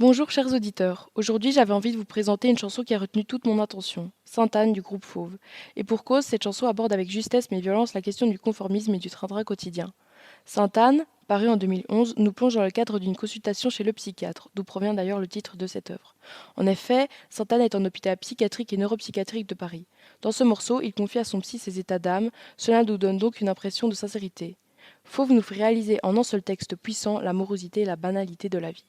Bonjour chers auditeurs, aujourd'hui j'avais envie de vous présenter une chanson qui a retenu toute mon attention, Sainte-Anne du groupe Fauve. Et pour cause, cette chanson aborde avec justesse mais violence la question du conformisme et du train-train quotidien. Sainte-Anne, paru en 2011, nous plonge dans le cadre d'une consultation chez le psychiatre, d'où provient d'ailleurs le titre de cette œuvre. En effet, Sainte-Anne est un hôpital psychiatrique et neuropsychiatrique de Paris. Dans ce morceau, il confie à son psy ses états d'âme, cela nous donne donc une impression de sincérité. Fauve nous fait réaliser en un seul texte puissant la morosité et la banalité de la vie.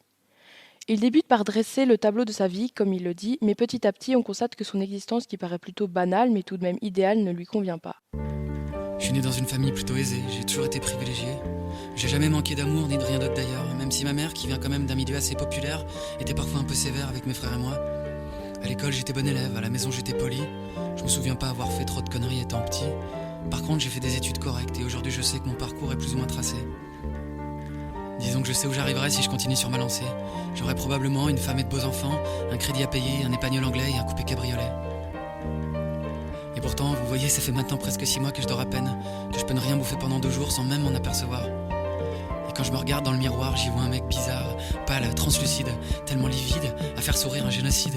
Il débute par dresser le tableau de sa vie, comme il le dit, mais petit à petit on constate que son existence qui paraît plutôt banale mais tout de même idéale ne lui convient pas. Je suis né dans une famille plutôt aisée, j'ai toujours été privilégié. J'ai jamais manqué d'amour ni de rien d'autre d'ailleurs, même si ma mère, qui vient quand même d'un milieu assez populaire, était parfois un peu sévère avec mes frères et moi. À l'école j'étais bon élève, à la maison j'étais poli. Je me souviens pas avoir fait trop de conneries étant petit. Par contre j'ai fait des études correctes et aujourd'hui je sais que mon parcours est plus ou moins tracé. Disons que je sais où j'arriverai si je continue sur ma lancée. J'aurai probablement une femme et de beaux enfants, un crédit à payer, un épagnol anglais et un coupé cabriolet. Et pourtant, vous voyez, ça fait maintenant presque 6 mois que je dors à peine, que je peux ne rien bouffer pendant 2 jours sans même m'en apercevoir. Et quand je me regarde dans le miroir, j'y vois un mec bizarre, pâle, translucide, tellement livide, à faire sourire un génocide.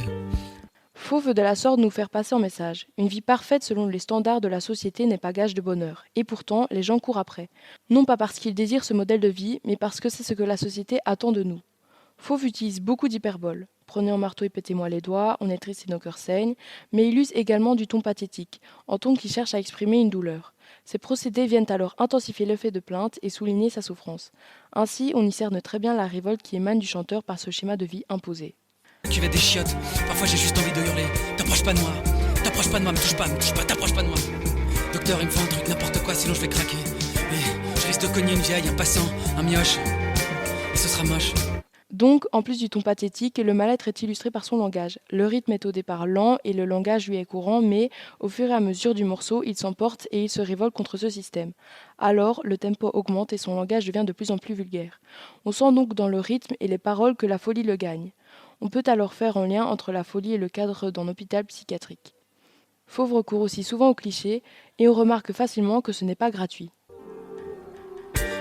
Fauve veut de la sorte nous faire passer un message. Une vie parfaite selon les standards de la société n'est pas gage de bonheur. Et pourtant, les gens courent après. Non pas parce qu'ils désirent ce modèle de vie, mais parce que c'est ce que la société attend de nous. Fauve utilise beaucoup d'hyperboles. Prenez un marteau et pétez-moi les doigts, on est triste et nos cœurs saignent, mais il use également du ton pathétique, un ton qui cherche à exprimer une douleur. Ces procédés viennent alors intensifier l'effet de plainte et souligner sa souffrance. Ainsi, on y cerne très bien la révolte qui émane du chanteur par ce schéma de vie imposé. Tu vas des chiottes, parfois j'ai juste envie de hurler. T'approches pas de moi, me touche pas, t'approche pas de moi. Docteur, il me faut un truc, n'importe quoi, sinon je vais craquer. Et je risque de cogner une vieille, un passant, un mioche. Et ce sera moche. Donc, en plus du ton pathétique, le mal-être est illustré par son langage. Le rythme est au départ lent et le langage lui est courant, mais au fur et à mesure du morceau, il s'emporte et il se révolte contre ce système. Alors, le tempo augmente et son langage devient de plus en plus vulgaire. On sent donc dans le rythme et les paroles que la folie le gagne. On peut alors faire un lien entre la folie et le cadre d'un hôpital psychiatrique. Fauve recourt aussi souvent aux clichés et on remarque facilement que ce n'est pas gratuit.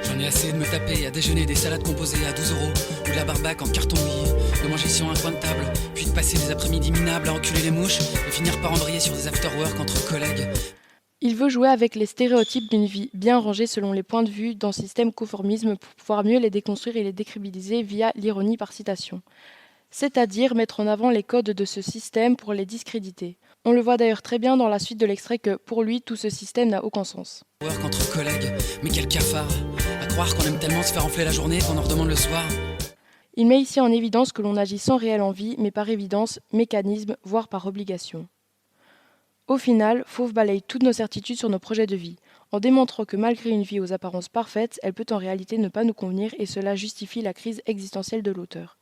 J'en ai assez de me taper à déjeuner des salades composées à 12 euros ou de la barbaque en carton mouillé, de manger sur un coin de table, puis de passer des après-midi minables à enculer les mouches et finir par embrayer sur des after-work entre collègues. Il veut jouer avec les stéréotypes d'une vie bien rangée selon les points de vue d'un système conformisme pour pouvoir mieux les déconstruire et les décribiliser via l'ironie par citation. C'est-à-dire mettre en avant les codes de ce système pour les discréditer. On le voit d'ailleurs très bien dans la suite de l'extrait que, pour lui, tout ce système n'a aucun sens. Work entre collègues, mais quel cafard. À croire qu'on aime tellement se faire enfler la journée qu'on en redemande le soir. Il met ici en évidence que l'on agit sans réelle envie, mais par évidence, mécanisme, voire par obligation. Au final, Fauve balaye toutes nos certitudes sur nos projets de vie, en démontrant que malgré une vie aux apparences parfaites, elle peut en réalité ne pas nous convenir et cela justifie la crise existentielle de l'auteur.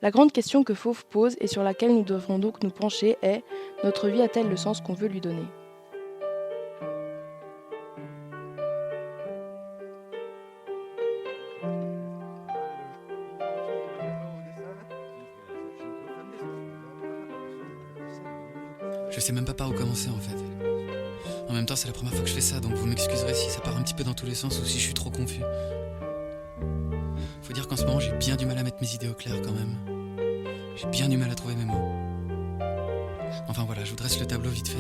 La grande question que Fauve pose et sur laquelle nous devrons donc nous pencher est « Notre vie a-t-elle le sens qu'on veut lui donner ?» Je sais même pas par où commencer en fait. En même temps, c'est la première fois que je fais ça, donc vous m'excuserez si ça part un petit peu dans tous les sens ou si je suis trop confus. Faut dire qu'en ce moment, j'ai bien du mal à mettre mes idées au clair quand même. J'ai bien du mal à trouver mes mots. Enfin voilà, je vous dresse le tableau vite fait.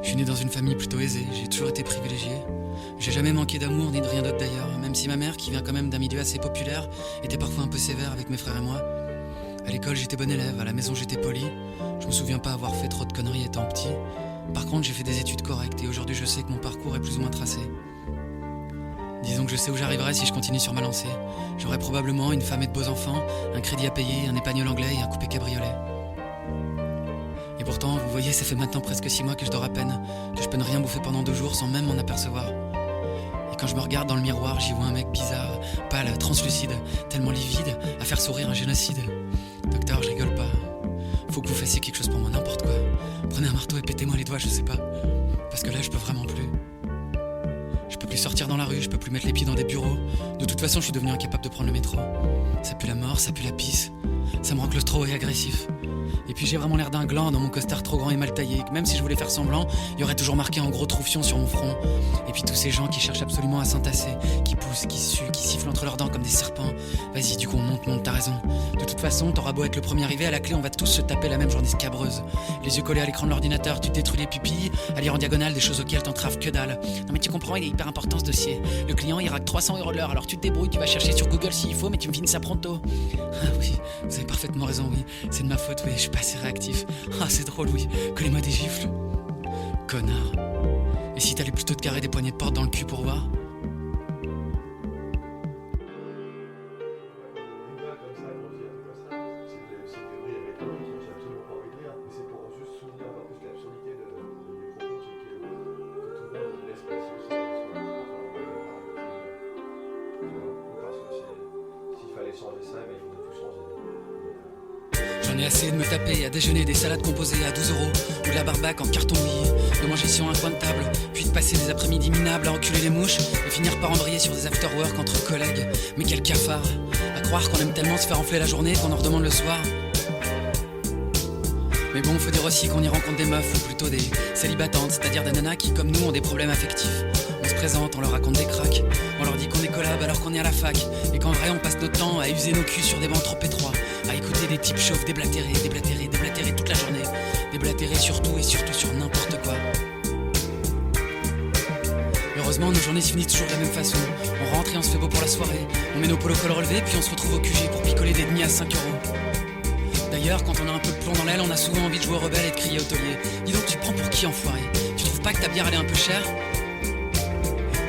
Je suis né dans une famille plutôt aisée, j'ai toujours été privilégié. J'ai jamais manqué d'amour ni de rien d'autre d'ailleurs, même si ma mère, qui vient quand même d'un milieu assez populaire, était parfois un peu sévère avec mes frères et moi. À l'école, j'étais bon élève, à la maison, j'étais poli. Je me souviens pas avoir fait trop de conneries étant petit. Par contre, j'ai fait des études correctes et aujourd'hui, je sais que mon parcours est plus ou moins tracé. Disons que je sais où j'arriverai si je continue sur ma lancée. J'aurai probablement une femme et de beaux enfants, un crédit à payer, un épagnol anglais et un coupé cabriolet. Et pourtant, vous voyez, ça fait maintenant presque 6 mois que je dors à peine, que je peux ne rien bouffer pendant 2 jours sans même m'en apercevoir. Et quand je me regarde dans le miroir, j'y vois un mec bizarre, pâle, translucide, tellement livide, à faire sourire un génocide. Docteur, je rigole pas. Faut que vous fassiez quelque chose pour moi, n'importe quoi. Prenez un marteau et pétez-moi les doigts, je sais pas. Parce que là, je peux vraiment plus. Je peux plus sortir dans la rue, je peux plus mettre les pieds dans des bureaux. De toute façon, je suis devenu incapable de prendre le métro. Ça pue la mort, ça pue la pisse. Ça me rend claustro et agressif. Et puis j'ai vraiment l'air d'un gland dans mon costard trop grand et mal taillé, que même si je voulais faire semblant, il y aurait toujours marqué en gros troufion sur mon front. Et puis tous ces gens qui cherchent absolument à s'entasser, qui poussent toussent, qui suent, qui sifflent entre leurs dents comme des serpents. Vas-y, du coup, on monte, t'as raison. De toute façon, t'auras beau être le premier arrivé, à la clé, on va tous se taper la même journée scabreuse. Les yeux collés à l'écran de l'ordinateur, tu te détruis les pupilles, à lire en diagonale des choses auxquelles t'entraves que dalle. Non mais tu comprends, il est hyper important ce dossier. Le client, il raque 300 € l'heure, alors tu te débrouilles, tu vas chercher sur Google s'il faut, mais tu me finis ça pronto. Ah oui, vous avez parfaitement raison, oui. C'est de ma faute, oui, je suis pas assez réactif. Ah, c'est drôle, oui. Collez-moi des gifles. Connard. Et si t'allais plutôt te carrer des poignées de porte dans le cul pour voir? J'en ai assez de me taper à déjeuner des salades composées à 12 € ou de la barbaque en carton mouillé, de manger sur un coin de table, puis de passer des après-midi minables à enculer les mouches et finir par embrayer sur des after-work entre collègues. Mais quel cafard! À croire qu'on aime tellement se faire enfler la journée qu'on en redemande le soir. Mais bon, faut dire aussi qu'on y rencontre des meufs, ou plutôt des célibatantes, c'est-à-dire des nanas qui, comme nous, ont des problèmes affectifs. On se présente, on leur raconte des cracks, on leur dit qu'on est collab alors qu'on est à la fac, et qu'en vrai on passe notre temps à user nos culs sur des bancs trop étroits, à écouter des types chauves déblatérer toute la journée, déblatérer sur tout et surtout sur n'importe quoi. Heureusement, nos journées se finissent toujours de la même façon. On rentre et on se fait beau pour la soirée, on met nos polos col relevés, puis on se retrouve au QG pour picoler des demi à 5 €. D'ailleurs, quand on a un peu de plomb dans l'aile, on a souvent envie de jouer au rebelle et de crier au taulier. Dis donc, tu prends pour qui, enfoiré? Tu trouves pas que ta bière elle est un peu chère?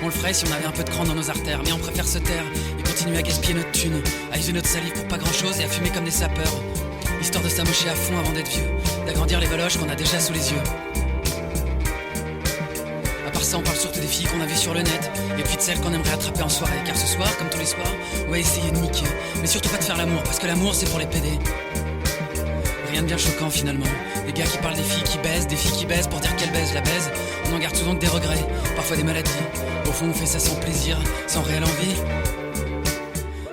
On le ferait si on avait un peu de cran dans nos artères, mais on préfère se taire et continuer à gaspiller notre thune, à user notre salive pour pas grand chose et à fumer comme des sapeurs, histoire de s'amocher à fond avant d'être vieux, d'agrandir les valoches qu'on a déjà sous les yeux. À part ça, on parle surtout des filles qu'on a vues sur le net, et puis de celles qu'on aimerait attraper en soirée, car ce soir, comme tous les soirs, on va essayer de niquer, mais surtout pas de faire l'amour, parce que l'amour c'est pour les pédés. Rien de bien choquant finalement. Les gars qui parlent des filles qui baisent pour dire qu'elles baisent la baise. On en garde souvent que des regrets, parfois des maladies. Au fond on fait ça sans plaisir, sans réelle envie.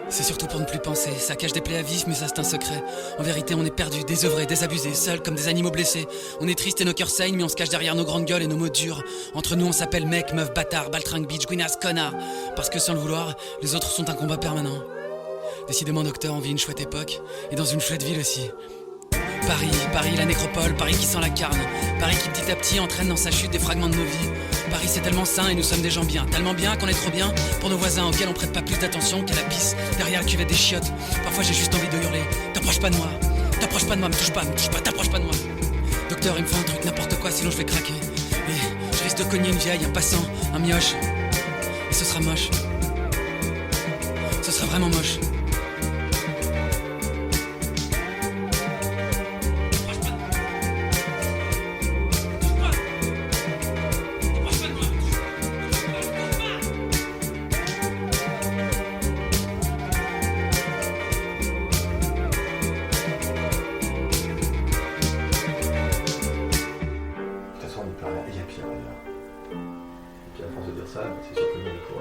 C'est surtout pour ne plus penser, ça cache des plaies à vif mais ça c'est un secret. En vérité on est perdus, désœuvrés, désabusés, seuls comme des animaux blessés. On est tristes et nos cœurs saignent mais on se cache derrière nos grandes gueules et nos mots durs. Entre nous on s'appelle mec, meuf, bâtard, baltringue, bitch, guinasse, connard. Parce que sans le vouloir, les autres sont un combat permanent. Décidément docteur, on vit une chouette époque, et dans une chouette ville aussi. Paris, la nécropole, Paris qui sent la carne, Paris qui petit à petit entraîne dans sa chute des fragments de nos vies. Paris c'est tellement sain et nous sommes des gens bien, tellement bien qu'on est trop bien pour nos voisins auxquels on prête pas plus d'attention qu'à la pisse derrière le cuvette des chiottes. Parfois j'ai juste envie de hurler, t'approches pas de moi, me touche pas, t'approches pas de moi. Docteur, il me faut un truc, n'importe quoi, sinon je vais craquer. Et je risque de cogner une vieille, un passant, un mioche. Et ce sera moche. Ce sera vraiment moche. Il y a pire d'ailleurs. Et puis à force de dire ça, c'est sûr que nous on est pour.